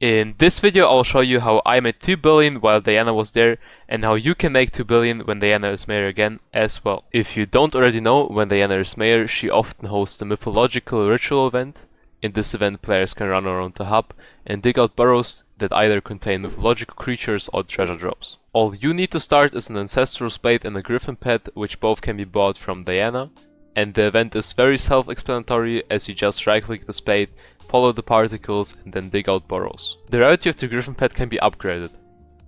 In this video I'll show you how I made 2 billion while Diana was there and how you can make 2 billion when Diana is mayor again as well. If you don't already know, when Diana is mayor she often hosts a mythological ritual event. In this event players can run around the hub and dig out burrows that either contain mythological creatures or treasure drops. All you need to start is an ancestral spade and a griffin pet, which both can be bought from Diana. And the event is very self-explanatory, as you just right click the spade, follow the particles and then dig out burrows. The rarity of the griffin pet can be upgraded.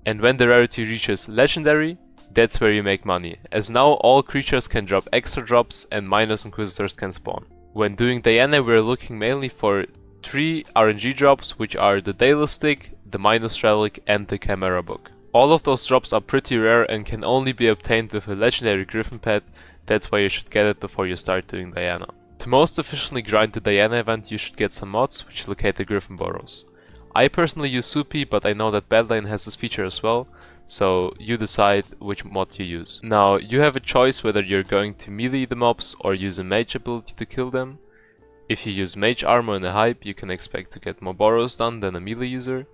And when the rarity reaches legendary, that's where you make money, as now all creatures can drop extra drops and minus inquisitors can spawn. When doing Diana we're looking mainly for 3 RNG drops, which are the Daedalus Stick, the Minus Relic and the Chimera Book. All of those drops are pretty rare and can only be obtained with a legendary griffin pet. That's why you should get it before you start doing Diana. To most efficiently grind the Diana event you should get some mods which locate the griffin burrows. I personally use Soupy, but I know that Badline has this feature as well, so you decide which mod you use. Now you have a choice whether you're going to melee the mobs or use a mage ability to kill them. If you use mage armor and a hype you can expect to get more burrows done than a melee user,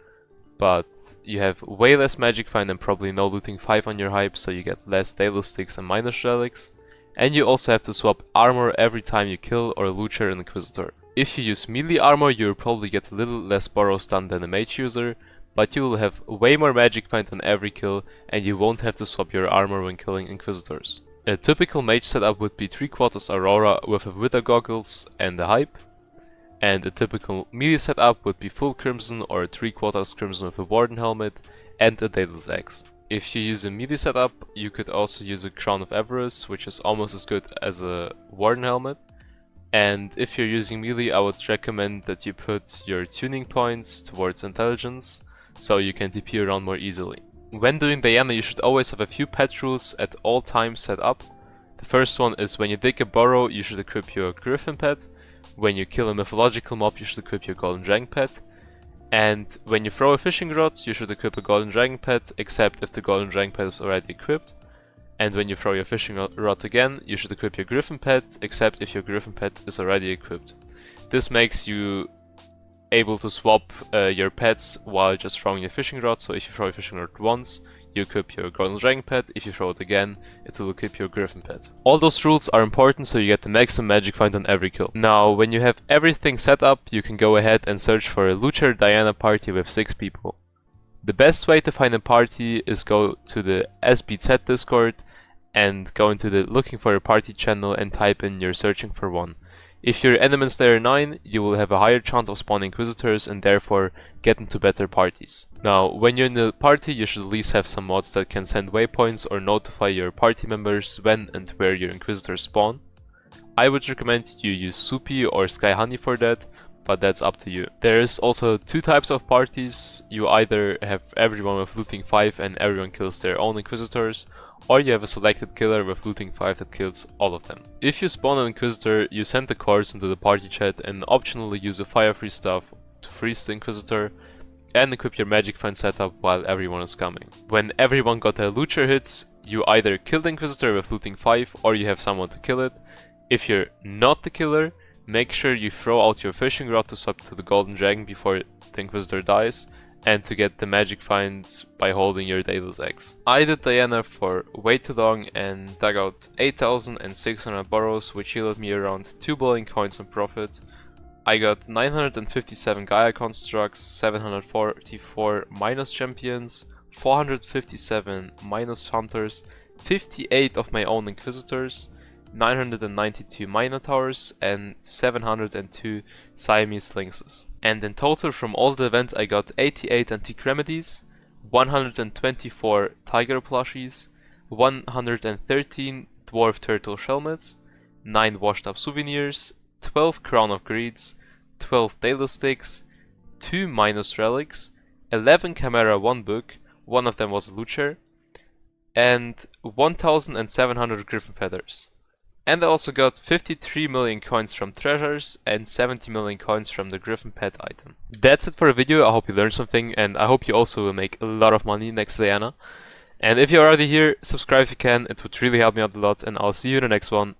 but you have way less magic find and probably no looting 5 on your hype, so you get less Daedalus Sticks and Minus Relics. And you also have to swap armor every time you kill or lucher an inquisitor. If you use melee armor you'll probably get a little less burrows done than a mage user, but you will have way more magic find on every kill and you won't have to swap your armor when killing inquisitors. A typical mage setup would be 3/4 Aurora with a Wither Goggles and a hype. And a typical melee setup would be full Crimson or 3/4 Crimson with a Warden Helmet and a Daedalus Axe. If you use a melee setup, you could also use a Crown of Avarice, which is almost as good as a Warden Helmet. And if you're using melee, I would recommend that you put your tuning points towards intelligence, so you can TP around more easily. When doing Diana, you should always have a few pet rules at all times set up. The first one is when you dig a burrow, you should equip your Griffin pet. When you kill a mythological mob, you should equip your Golden Dragon pet. And when you throw a fishing rod, you should equip a Golden Dragon pet, except if the Golden Dragon pet is already equipped. And when you throw your fishing rod again, you should equip your Griffin pet, except if your Griffin pet is already equipped. This makes you able to swap your pets while just throwing your fishing rod, so if you throw your fishing rod once, you equip your Golden Dragon pet. If you throw it again, it will equip your Griffin pet. All those rules are important so you get the maximum magic find on every kill. Now, when you have everything set up, you can go ahead and search for a Lucher Diana party with 6 people. The best way to find a party is go to the SBZ Discord and go into the looking for a party channel and type in you're searching for one. If you're Element Slayer 9, you will have a higher chance of spawning Inquisitors and therefore get into better parties. Now, when you're in the party, you should at least have some mods that can send waypoints or notify your party members when and where your Inquisitors spawn. I would recommend you use Soupy or Sky Honey for that, but that's up to you. There is also 2 types of parties. You either have everyone with looting 5 and everyone kills their own Inquisitors, or you have a selected killer with looting 5 that kills all of them. If you spawn an Inquisitor, you send the coords into the party chat and optionally use a fire free stuff to freeze the Inquisitor and equip your magic find setup while everyone is coming. When everyone got their lucher hits, you either kill the Inquisitor with looting 5 or you have someone to kill it. If you're not the killer, make sure you throw out your fishing rod to swap to the Golden Dragon before the Inquisitor dies, and to get the magic finds by holding your Daedalus Axe. I did Diana for way too long and dug out 8,600 burrows, which yielded me around 2 billion coins in profit. I got 957 Gaia constructs, 744 minus champions, 457 minus hunters, 58 of my own Inquisitors, 992 Minotaurs and 702 Siamese Lynxes. And in total from all the events I got 88 Antique Remedies, 124 Tiger Plushies, 113 Dwarf Turtle Shelmets, 9 Washed Up Souvenirs, 12 Crown of Greeds, 12 Daedalus Sticks, 2 Minus Relics, 11 Chimera 1 book, one of them was a Lucher, and 1,700 Griffin Feathers. And I also got 53 million coins from treasures and 70 million coins from the Griffin pet item. That's it for the video. I hope you learned something and I hope you also will make a lot of money next Diana. And if you're already here, subscribe if you can, it would really help me out a lot, and I'll see you in the next one.